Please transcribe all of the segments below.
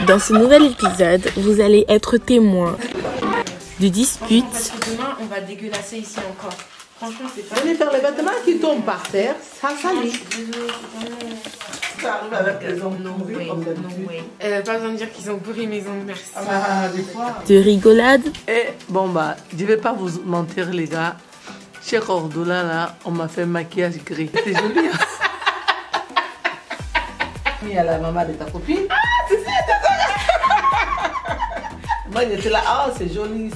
Dans ce nouvel épisode, vous allez être témoin de disputes. Parce que demain, on va dégueulasser ici encore. Franchement, c'est pas... Venez faire les vêtements qui tombent par terre, ça salit. Ça arrive avec les ongles pourris comme d'habitude. Pas besoin de dire qu'ils ont pourri mes ongles, merci. Des fois. De rigolade. Et bon bah, je vais pas vous mentir les gars. Chez Cordola là, on m'a fait un maquillage gris. C'est joli. Hein? Il y a la maman de ta copine. Ah, c'est ça, moi j'étais là, ah c'est joli.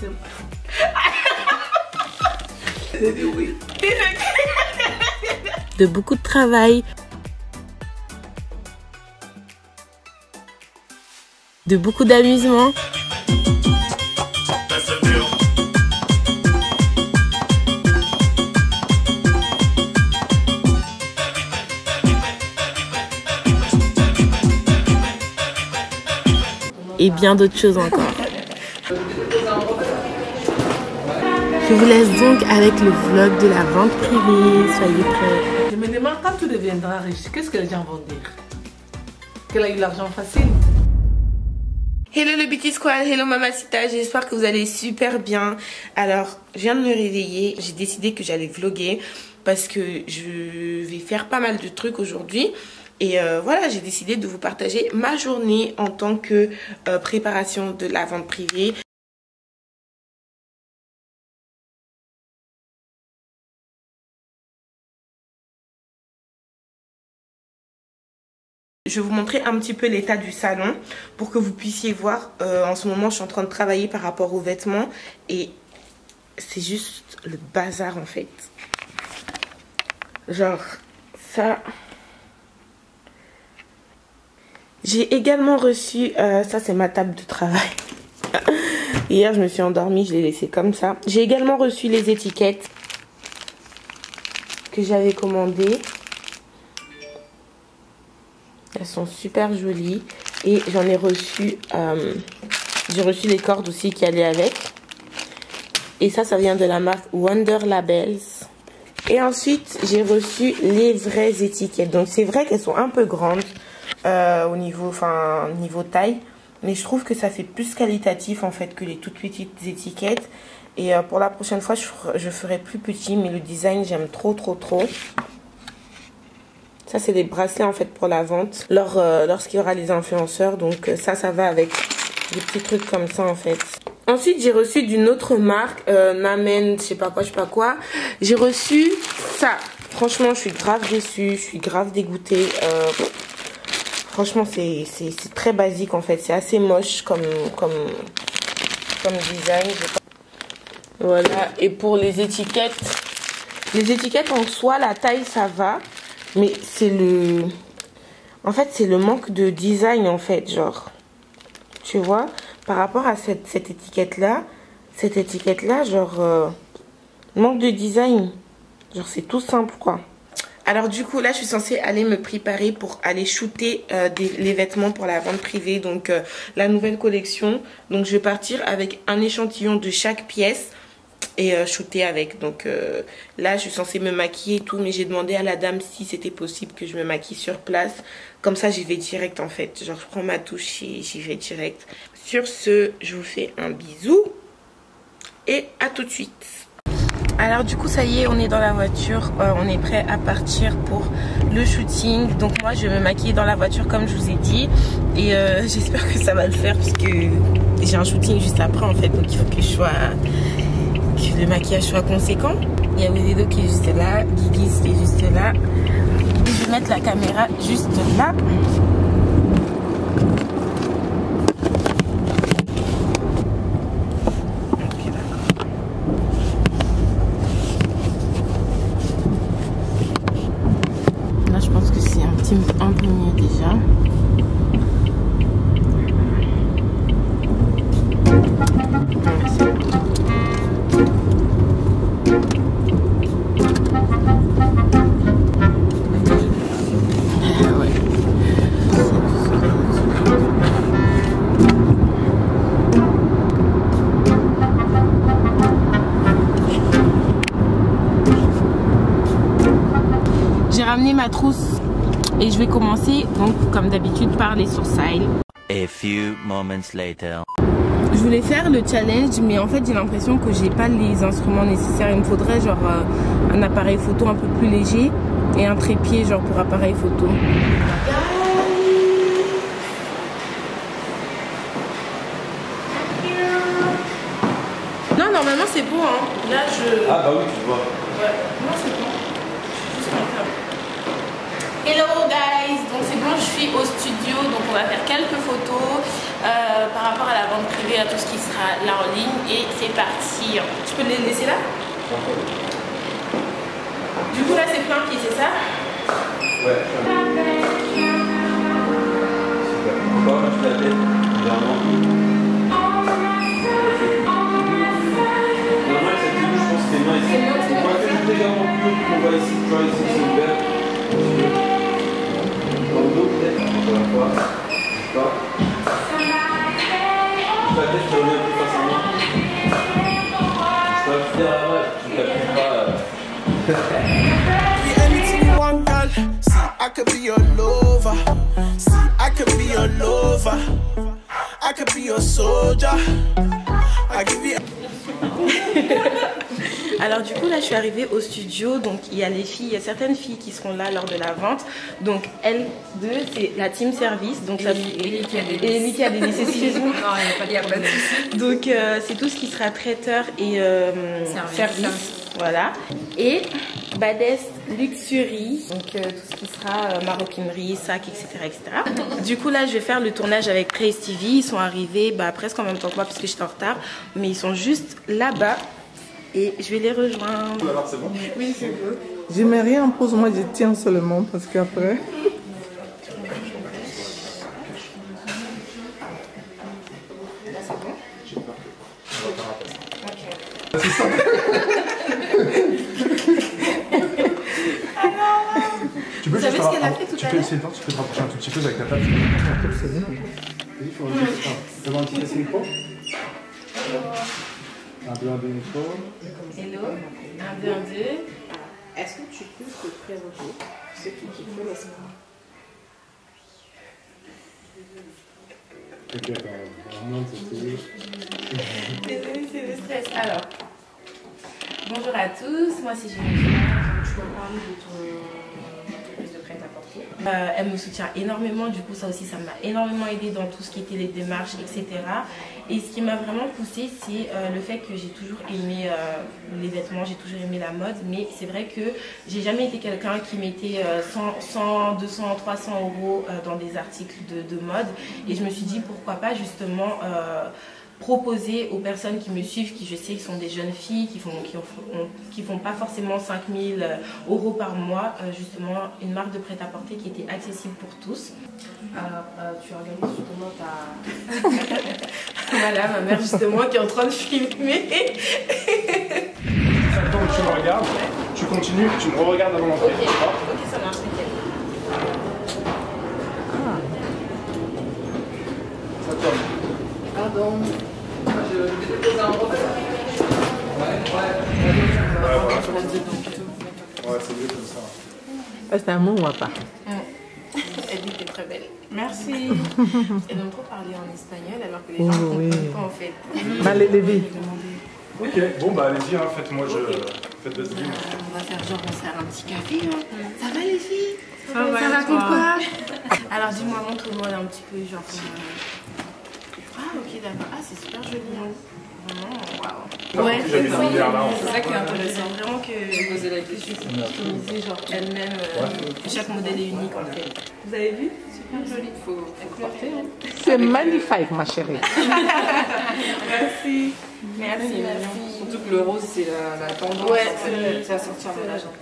J'ai dit oui. De beaucoup de travail. De beaucoup d'amusement. Et bien d'autres choses encore. Je vous laisse donc avec le vlog de la vente privée. Soyez prêts. Je me demande quand tu deviendras riche, qu'est-ce que les gens vont dire? Qu'elle a eu l'argent facile? Hello le Beauty Squad, hello Mamacita, j'espère que vous allez super bien. Alors, je viens de me réveiller, j'ai décidé que j'allais vlogger parce que je vais faire pas mal de trucs aujourd'hui. Et voilà, j'ai décidé de vous partager ma journée en tant que préparation de la vente privée. Je vais vous montrer un petit peu l'état du salon pour que vous puissiez voir. En ce moment, je suis en train de travailler par rapport aux vêtements et c'est juste le bazar en fait. Genre, ça... J'ai également reçu... ça, c'est ma table de travail. Hier, je me suis endormie, je l'ai laissé comme ça. J'ai également reçu les étiquettes que j'avais commandées. Elles sont super jolies. Et j'en ai reçu... j'ai reçu les cordes aussi qui allaient avec. Et ça vient de la marque Wonder Labels. Et ensuite, j'ai reçu les vraies étiquettes. Donc, c'est vrai qu'elles sont un peu grandes au niveau taille. Mais je trouve que ça fait plus qualitatif en fait que les toutes petites étiquettes. Et pour la prochaine fois, je ferai plus petit. Mais le design, j'aime trop. Ça, c'est des bracelets en fait pour la vente. Lorsqu'il y aura les influenceurs. Donc ça va avec des petits trucs comme ça en fait. Ensuite, j'ai reçu d'une autre marque, Namen, je sais pas quoi. J'ai reçu ça. Franchement, je suis grave déçue. Je suis grave dégoûtée. Franchement, c'est très basique en fait. C'est assez moche comme design. Voilà. Et pour les étiquettes en soi, la taille ça va. Mais c'est le... En fait, c'est le manque de design en fait. Genre, tu vois, par rapport à cette étiquette-là. Cette étiquette-là, genre... manque de design. Genre, c'est tout simple quoi. Alors du coup là je suis censée aller me préparer pour aller shooter les vêtements pour la vente privée. Donc la nouvelle collection. Donc je vais partir avec un échantillon de chaque pièce et shooter avec. Donc là je suis censée me maquiller et tout. Mais j'ai demandé à la dame si c'était possible que je me maquille sur place. Comme ça j'y vais direct en fait. Genre je prends ma touche et j'y vais direct. Sur ce, je vous fais un bisou. Et à tout de suite. Alors du coup ça y est, on est dans la voiture, on est prêt à partir pour le shooting. Donc moi je vais me maquiller dans la voiture comme je vous ai dit. Et j'espère que ça va le faire parce que j'ai un shooting juste après en fait. Donc il faut que le maquillage soit conséquent. Il y a Wededo qui est juste là, Guigui qui est juste là. Et je vais mettre la caméra juste là. Un peu mieux déjà. J'ai ramené ma trousse et je vais commencer donc comme d'habitude par les sourcils. A few moments later. Je voulais faire le challenge, mais en fait j'ai l'impression que j'ai pas les instruments nécessaires. Il me faudrait genre un appareil photo un peu plus léger et un trépied genre pour appareil photo. Non, normalement c'est bon hein. Là je... Ah bah oui, tu vois. Ouais, non c'est bon. Juste un peu. Hello guys, donc c'est bon, je suis au studio, donc on va faire quelques photos par rapport à la vente privée, à tout ce qui sera là en ligne et c'est parti. Tu peux les laisser là? Du coup là c'est plein pied, c'est ça? Ouais. Super. Encore un je t'appelle. Vraiment, cette tenue, je pense que c'est nice. On va faire légèrement plus haut qu'on voit ici. Tu vois, ici c'est ouvert. Dans le dos peut-être. Encore une fois. Pas. La tête, je reviens plus facilement. Je peux faire la main, je t'appuie pas. Anything you want, girl. See, I could be your lover. See, I could be your lover. I could be your soldier. I give you. Alors du coup là je suis arrivée au studio, donc il y a les filles, il y a certaines filles qui seront là lors de la vente. Donc elles deux c'est la team service, donc ça et Mika Delis, excuse-moi. Non, il n'y a pas de souci. Donc c'est tout ce qui sera traiteur et service. Voilà. Et Badest Luxury, donc tout ce qui sera maroquinerie, sac, etc., etc. Du coup là je vais faire le tournage avec Trace TV. Ils sont arrivés presque en même temps que moi parce que j'étais en retard, mais ils sont juste là-bas et je vais les rejoindre. Alors c'est bon? Oui, c'est beau. Je mets rien en pause, moi je tiens seulement parce qu'après. Tu peux Vous savez ce qu'elle a fait tout à l'heure? essayer de voir, tu peux te rapprocher un tout petit peu avec ta table. Il faut devant un petit essai micro. Un peu de micro. Hello, 1, 2, 1, 2. Est-ce que tu peux te préroger ce qui fait l'espoir? T'inquiète, on remonte, c'est tout. Désolée, c'est le stress. Alors, bonjour à tous, moi c'est Jérémy. Tu peux me parler de ton entreprise de prêt-à-porter. Elle me soutient énormément, du coup ça aussi ça m'a énormément aidé dans tout ce qui était les démarches, etc. Et ce qui m'a vraiment poussée, c'est le fait que j'ai toujours aimé les vêtements, j'ai toujours aimé la mode, mais c'est vrai que j'ai jamais été quelqu'un qui mettait 100, 200, 300 euros dans des articles de mode. Et je me suis dit pourquoi pas justement proposer aux personnes qui me suivent, qui je sais qui sont des jeunes filles, qui font pas forcément 5000 euros par mois, justement une marque de prêt-à-porter qui était accessible pour tous. Tu organises justement ta... Voilà, ma mère justement qui est en train de filmer. Donc tu me regardes, tu continues, tu me re-regardes avant d'entrer. Ok, ça marche, nickel. Ça tourne. Pardon. Ouais, c'est mieux comme ça. C'est un mot ou pas? Elle dit que t'es très belle. Merci. Elle aime trop parler en espagnol alors que les gens ne comprennent pas en fait. Allez, Lévi. Ok, bon bah allez-y, hein, faites-moi faites votre vie. On va faire genre, on se faire un petit café. Hein. Ça va les filles? Ça raconte quoi? Alors dis-moi, montre-moi un petit peu genre... Ah ok d'accord, ah c'est super joli hein. Vraiment, waouh. Ouais, J'avais une lumière là en C'est fait. ça qui est intéressant. c'est vraiment que Poser la question. customiser genre elle-même, chaque modèle est unique en fait. Vous avez vu? Super joli. Faut porter. Hein. C'est magnifique, ma chérie. Merci. Merci. Surtout que le rose, c'est la tendance. Ouais, c'est à sortir de l'agent.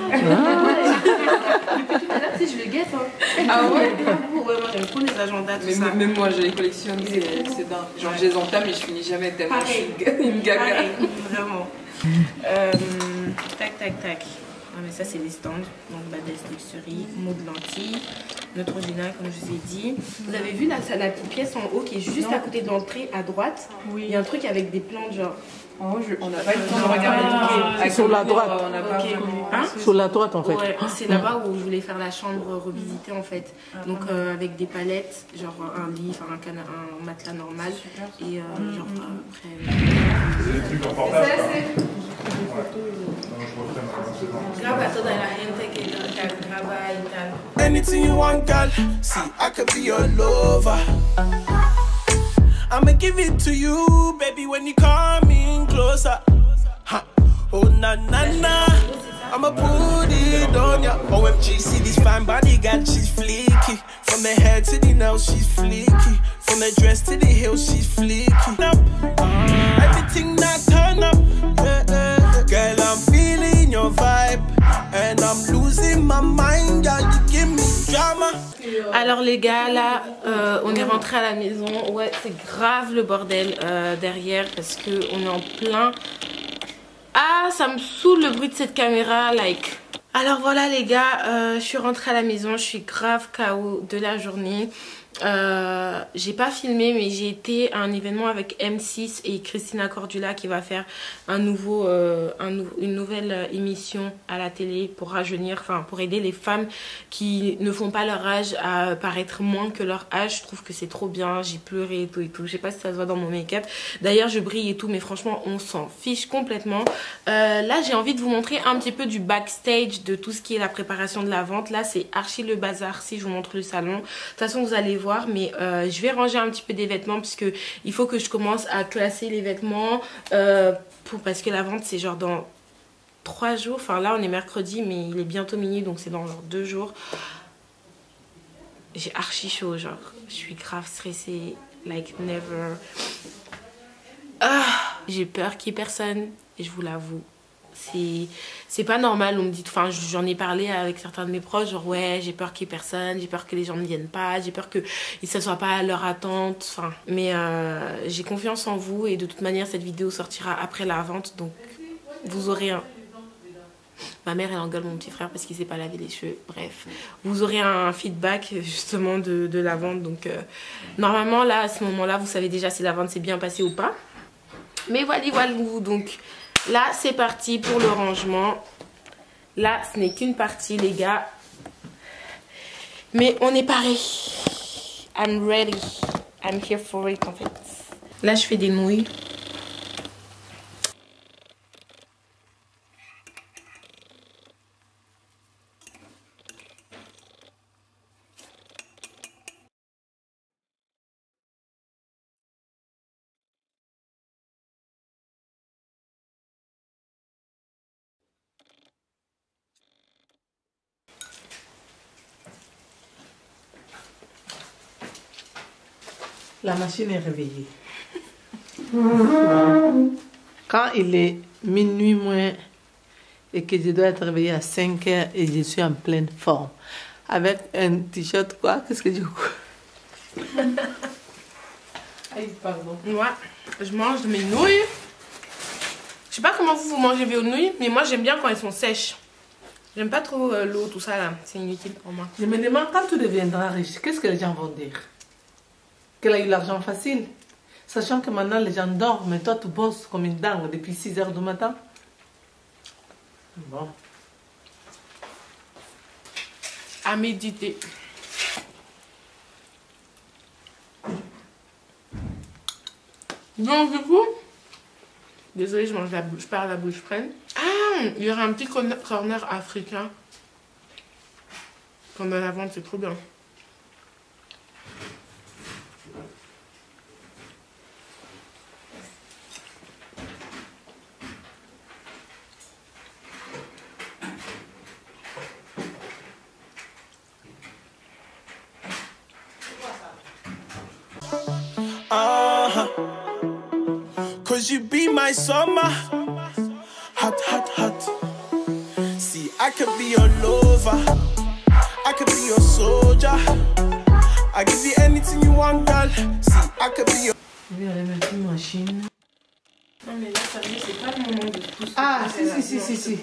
Depuis tout à l'heure, tu sais, je le guette. Hein. Ah ouais? Ouais, moi j'aime trop les agendas, tout ça. Même moi, je les collectionne, c'est dingue. Genre, je les entame et je finis jamais tellement je suis une gaga. Pareil, vraiment. Tac, tac, tac. Ah, mais ça, c'est les stands. Donc, Badest Luxury, mode lentille, Neutrogena, comme je vous ai dit. Vous avez vu la petite pièce en haut qui est juste à côté de l'entrée, à droite? Oui. Il y a un truc avec des plantes, genre. Oh, on n'a pas eu le temps de regarder. C'est sur la droite. Hein? Sur la droite en fait. Ouais, c'est là-bas où je voulais faire la chambre revisitée en fait. Donc avec des palettes, genre un lit, enfin un matelas normal. Et genre après. Des trucs en portable. Graba toda la gente que graba y tal. Anything you want, girl. See, I could be your lover. I'ma give it to you, baby, when you come in closer. Ha. Oh, na na na. I'ma put it on ya. OMG, see this fine body, girl, she's fleeky. From the head to the nails, she's fleeky. From the dress to the heels, she's fleeky. Everything that turn up, yeah, yeah. Girl, I'm feeling your vibe. And I'm losing my mind, girl, you give me drama. Alors les gars, là, on est rentré à la maison. Ouais, c'est grave le bordel derrière parce que on est en plein. Ah, ça me saoule le bruit de cette caméra, like. Alors voilà les gars, je suis rentrée à la maison, je suis grave KO de la journée. J'ai pas filmé mais j'ai été à un événement avec M6 et Christina Cordula qui va faire une nouvelle émission à la télé pour rajeunir, enfin pour aider les femmes qui ne font pas leur âge à paraître moins que leur âge. Je trouve que c'est trop bien, j'ai pleuré et tout. Je sais pas si ça se voit dans mon make-up, d'ailleurs je brille et tout, mais franchement on s'en fiche complètement. Là j'ai envie de vous montrer un petit peu du backstage de tout ce qui est la préparation de la vente. Là c'est archi le bazar si je vous montre le salon. De toute façon vous allez voir, mais je vais ranger un petit peu des vêtements puisque il faut que je commence à classer les vêtements parce que la vente c'est genre dans 3 jours. Enfin là on est mercredi mais il est bientôt minuit donc c'est dans genre 2 jours. J'ai archi chaud, genre je suis grave stressée like never. J'ai peur qu'il y ait personne et je vous l'avoue. C'est pas normal, on me dit, enfin j'en ai parlé avec certains de mes proches, genre ouais j'ai peur qu'il y ait personne, j'ai peur que les gens ne viennent pas, j'ai peur qu'ils ne soient pas à leur attente, enfin mais j'ai confiance en vous et de toute manière cette vidéo sortira après la vente donc vous aurez un... Ma mère elle engueule mon petit frère parce qu'il sait pas laver les cheveux, bref vous aurez un feedback justement de la vente donc normalement là à ce moment là vous savez déjà si la vente s'est bien passée ou pas, mais voilà donc là c'est parti pour le rangement. Là ce n'est qu'une partie les gars, mais on est paré. I'm ready, I'm here for it en fait. Là je fais des nouilles. La machine est réveillée. Quand il est minuit moins et que je dois être réveillée à 5 h et je suis en pleine forme. Avec un t-shirt quoi? Qu'est-ce que je Aïe, pardon. Moi, je mange mes nouilles. Je sais pas comment vous mangez vos nouilles, mais moi j'aime bien quand elles sont sèches. J'aime pas trop l'eau, tout ça là. C'est inutile pour moi. Je me demande quand tu deviendras riche, qu'est-ce que les gens vont dire? Qu'elle a eu l'argent facile, sachant que maintenant les gens dorment, mais toi tu bosses comme une dingue depuis 6 h du matin. Bon. À méditer. Donc du coup, désolée je perds la bouche pleine. Ah, il y aura un petit corner africain pendant la vente, c'est trop bien. Cause you be my summer. Hot, hot, hot. See, I could be your lover. I could be your soldier. I give you anything you want, girl. See, I could be your... Je vais aller mettre une machine. Non mais là, sérieux, c'est pas le moment de tout. Ah, si.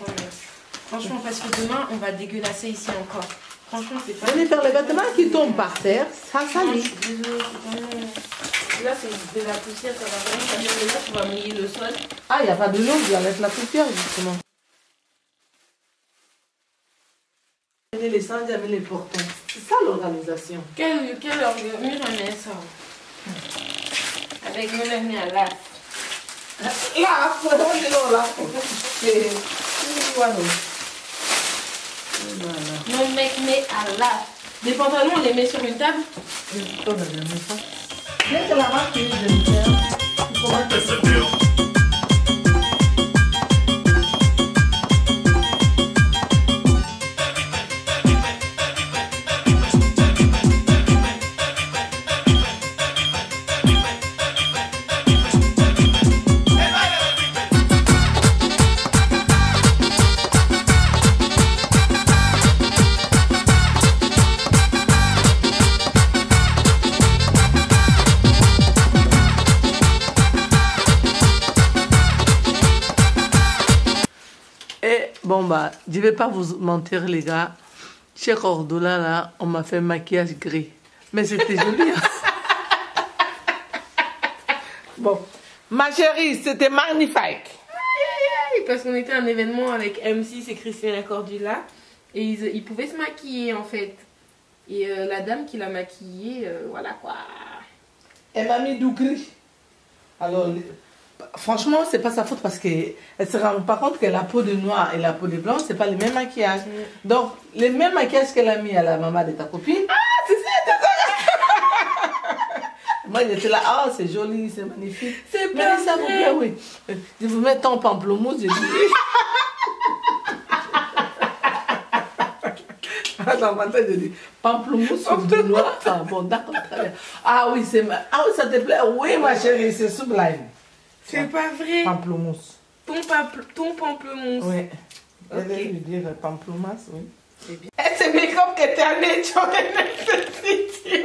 Franchement, parce que demain, on va dégueulasser ici encore. Franchement, c'est pas... Venez faire les vêtements qui tombent par terre, ça Non, salit. je suis désolée, c'est pas... là, c'est de la poussière, ça va vraiment passer. Là, tu vas mouiller le sol. Ah, il n'y a pas de l'eau, je dois mettre la poussière, justement. Les sangs, j'avais les portons. C'est ça l'organisation. Quel mur on est ça? Avec mon ami à l'as. Là, on est là. C'est voilà. Mon mec met à l'as. Les pantalons, on les met sur une table. Dès que la marque est de faire, comment tu fais? Bon bah, je vais pas vous mentir les gars. Chez Cordola là, on m'a fait un maquillage gris. Mais c'était joli. Bon, ma chérie, c'était magnifique. Parce qu'on était à un événement avec M6 et Christina Cordula. Et ils pouvaient se maquiller en fait. Et la dame qui l'a maquillée, voilà quoi. Elle m'a mis du gris. Alors, franchement, c'est pas sa faute parce qu'elle se rend pas compte que la peau de noir et la peau de blanc, c'est pas le même maquillage. Donc, le même maquillage qu'elle a mis à la maman de ta copine. Ah, c'est ça. Moi, j'étais là, ah, c'est joli, c'est magnifique. C'est mais pas ça vous plaît, oui. Je vous mets ton pamplemousse, je dis oui. Attends, maintenant, je dis pamplemousse sur du noir. Ah, bon, d'accord, très bien. Ah oui, ah oui, ça te plaît? Oui, ma chérie, c'est sublime. C'est pas vrai. Pamplemousse. Ton pamplemousse. Oui. Ok. Je vais lui dire pamplemousse, oui. C'est bien. Et c'est make-up que tu as mis, tu as nécessité.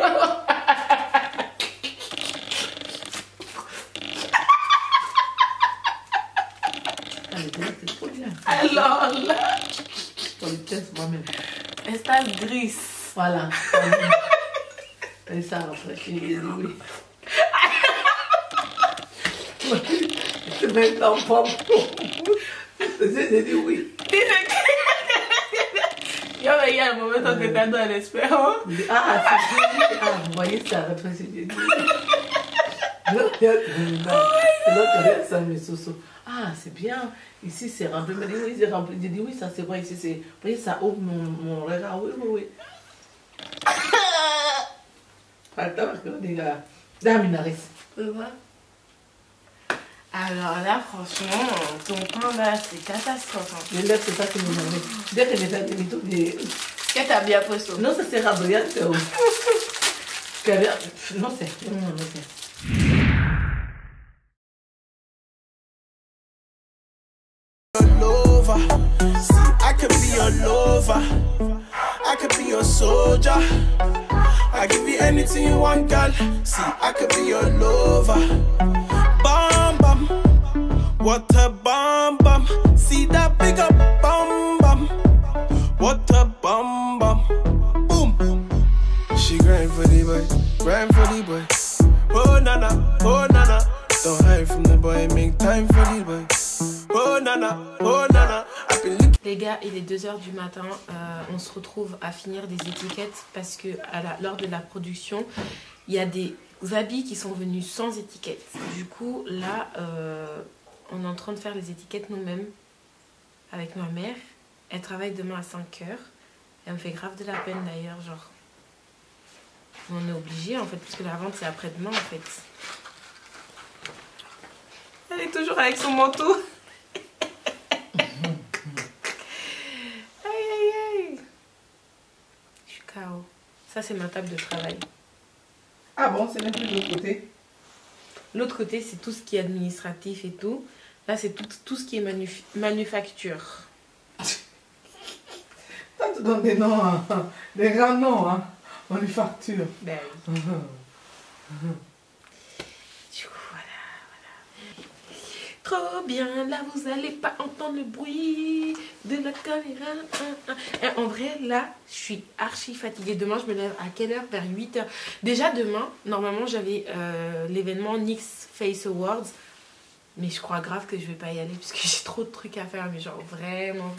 Alors là, politesse moi-même. Espace gris. Voilà. Et ça, après, j'ai dit oui. Tu mets ton pamplemousse. J'ai dit oui. Il y a un moment où tu es dans l'espérance. Ah, c'est bien. Ah, vous voyez ça, après, j'ai dit oui. L'autre, ça, mes sosos. Ah, c'est bien. Ici, c'est rempli. Mais oui, c'est rempli. J'ai dit oui, ça, c'est vrai. Ici, c'est. Vous voyez, ça ouvre mon regard. Oui, oui, oui. Attends, regarde, les gars. Daminaris. Alors là, franchement, ton pain là, c'est catastrophe. Les lèvres, c'est ça qui nous emmène. Dès que j'ai fait des mythos, des. Qu'est-ce que t'as bien posé? Non, ça c'est radoyant, c'est où? Non, c'est. Non, c'est. See, I could be your lover, I could be your soldier. I give you anything you want, girl. See, I could be your lover. Bam bam, what a bam bam. See that big up bam bam. What a bam bam. Boom. She grind for the boy, grind for the boy. Oh nana, oh nana. Don't hide from the boy, make time for the boy. Oh nana, oh nana. Les gars, il est 2 h du matin, on se retrouve à finir des étiquettes parce que lors de la production, il y a des habits qui sont venus sans étiquette. Du coup, là, on est en train de faire les étiquettes nous-mêmes avec ma mère. Elle travaille demain à 5 h. Elle me fait grave de la peine d'ailleurs, genre. On est obligé en fait, puisque la vente c'est après-demain en fait. Elle est toujours avec son manteau. KO. Ça c'est ma table de travail. Ah bon, c'est même plus de l'autre côté. L'autre côté c'est tout ce qui est administratif et tout. Là c'est tout ce qui est manufacture. Ça te donne des noms, hein, des grands noms, hein, manufacture. Ben oui. Du coup voilà. trop bien. Là, vous allez pas entendre le bruit de la caméra. Et en vrai, là, je suis archi fatiguée. Demain, je me lève à quelle heure? Vers 8 h. Déjà, demain, normalement, j'avais l'événement NYX Face Awards. Mais je crois grave que je vais pas y aller parce que j'ai trop de trucs à faire. Mais genre, vraiment.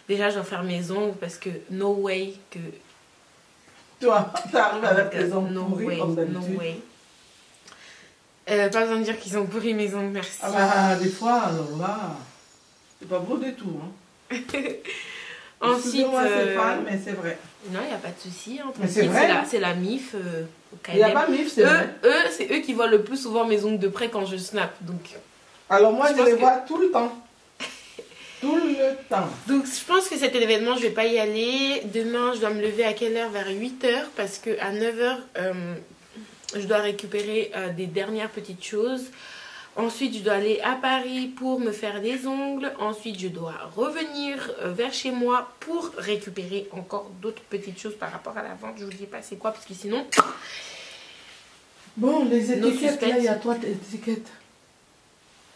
Déjà, je dois faire mes ongles parce que no way que... Toi, t'arrives avec tes ongles No pourris way, comme no d'habitude. way. Pas besoin de dire qu'ils ont pourri mes ongles, merci. Ah bah, des fois, alors là, c'est pas beau du tout. Hein. Ensuite, moi c'est fan, mais c'est vrai. non, il n'y a pas de souci. Hein. Mais c'est vrai. C'est la MIF. Il n'y a pas MIF, c'est vrai. C'est eux qui voient le plus souvent mes ongles de près quand je snap. Donc, alors moi, je les pense vois tout le temps. Tout le temps. Donc je pense que cet événement, je vais pas y aller. Demain, je dois me lever à quelle heure? Vers 8 h. Parce qu'à 9 h, je dois récupérer des dernières petites choses. Ensuite, je dois aller à Paris pour me faire des ongles. Ensuite, je dois revenir vers chez moi pour récupérer encore d'autres petites choses par rapport à la vente. Je vous dis pas c'est quoi parce que sinon... Bon, les Nos étiquettes, là, suspects. il y a toi, tes étiquettes.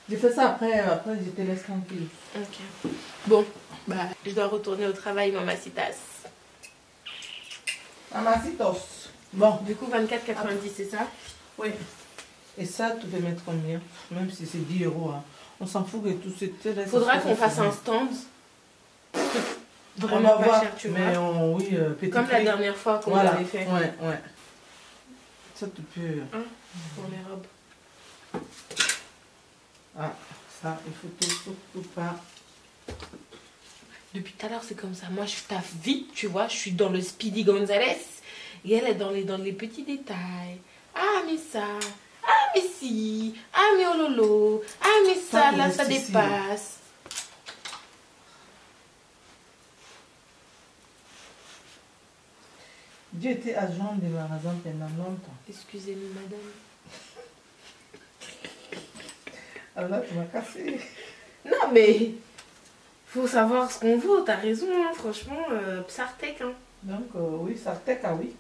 J'ai fait ça après je te laisse tranquille. Ok. Bon, bah, je dois retourner au travail, mamacitas. Mamacitos. Bon, Du coup, 24,90, c'est ça? oui. Et ça, tu peux mettre combien? Même si c'est 10 €. Hein. On s'en fout que tout c'est... Faudra qu'on fasse un stand. On Vraiment va pas voir, cher, tu mais vois. oui, petit Comme la prix. dernière fois qu'on Voilà, avait fait. ouais. Ça, tu peux... Pour les robes. Ah, ça, il faut surtout pas... Depuis tout à l'heure, c'est comme ça. Moi, je taffe vite, tu vois. Je suis dans le Speedy Gonzalez. Et elle est dans les petits détails. Ah, mais ça. Ah, mais si. Ah, mais oh lolo. Ah, mais ça, là, ça reste ici. dépasse. Dieu était agent de magasin pendant longtemps. Excusez-nous, madame. Alors là, tu m'as cassé. Non, mais faut savoir ce qu'on vaut. T'as raison, hein. Franchement, Psartek, hein. Donc, oui, Sarteka, oui.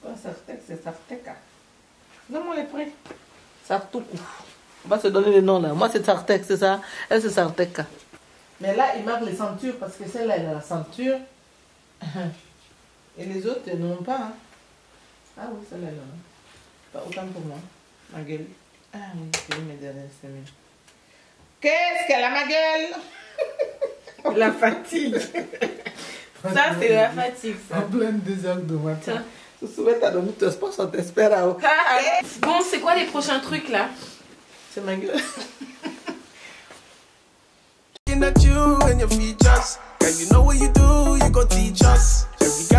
Pas Sartek, c'est Sarteka. Donne-moi les prix. Sartoukou. On va se donner les noms là. Moi, c'est Sartek, c'est ça. Elle, c'est Sarteka. Mais là, il marque les ceintures parce que celle-là, elle a la ceinture. Et les autres, elles n'ont pas. Hein. Ah oui, celle-là, elle en a. Pas autant pour moi. Ma gueule. Ah oui, je vais me dire, c'est mieux. Qu'est-ce qu'elle a, ma gueule? La fatigue. Ça, c'est la fatigue, ça. En pleine 2 h de matin. Tiens. Tu souhaites à dormir, tu penses, on t'espère. Bon, c'est quoi les prochains trucs, là? C'est ma gueule. Looking at you and your features. Girl, you know what you do, you go teach us. Every girl